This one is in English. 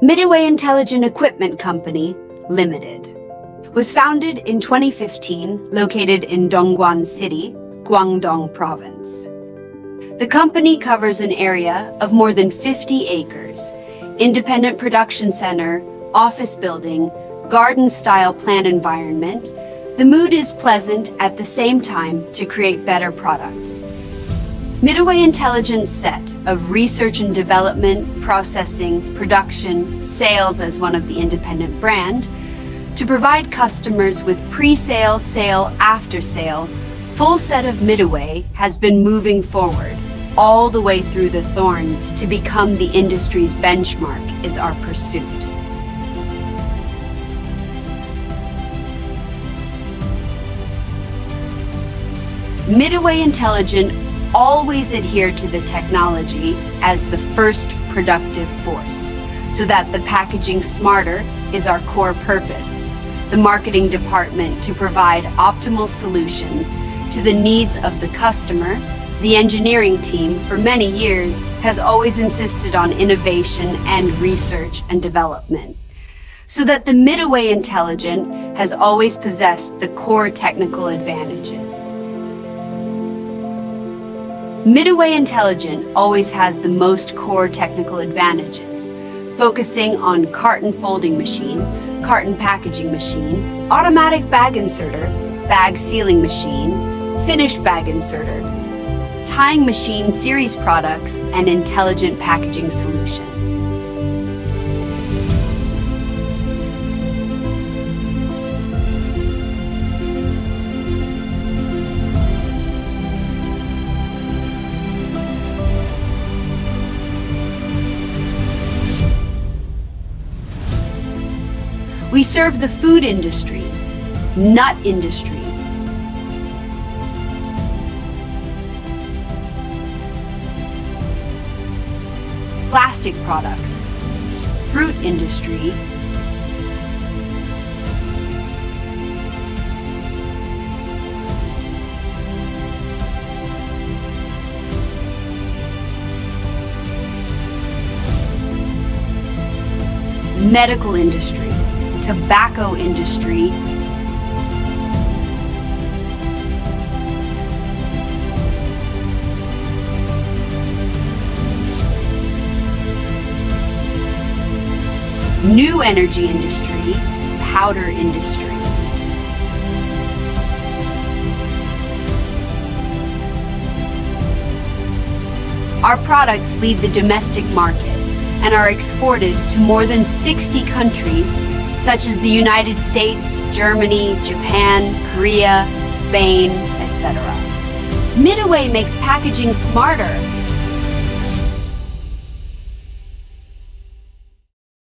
Midway Intelligent Equipment Company, Limited, was founded in 2015, located in Dongguan City, Guangdong Province. The company covers an area of more than 50 acres, independent production center, office building, garden-style plant environment. The mood is pleasant at the same time to create better products. Midway Intelligent's set of research and development, processing, production, sales as one of the independent brand, to provide customers with pre-sale, sale, after-sale, full set of Midway has been moving forward, all the way through the thorns to become the industry's benchmark is our pursuit. Midway Intelligent always adhere to the technology as the first productive force, so that the packaging smarter is our core purpose. The marketing department to provide optimal solutions to the needs of the customer. The engineering team for many years has always insisted on innovation and research and development, so that the Midway Intelligent has always possessed the core technical advantages. Midway Intelligent always has the most core technical advantages, focusing on carton folding machine, carton packaging machine, automatic bag inserter, bag sealing machine, finished bag inserter, tying machine series products, and intelligent packaging solutions. We serve the food industry, nut industry, plastic products, fruit industry, medical industry, tobacco industry, new energy industry, powder industry. Our products lead the domestic market and are exported to more than 60 countries, such as the United States, Germany, Japan, Korea, Spain, etc. Midway makes packaging smarter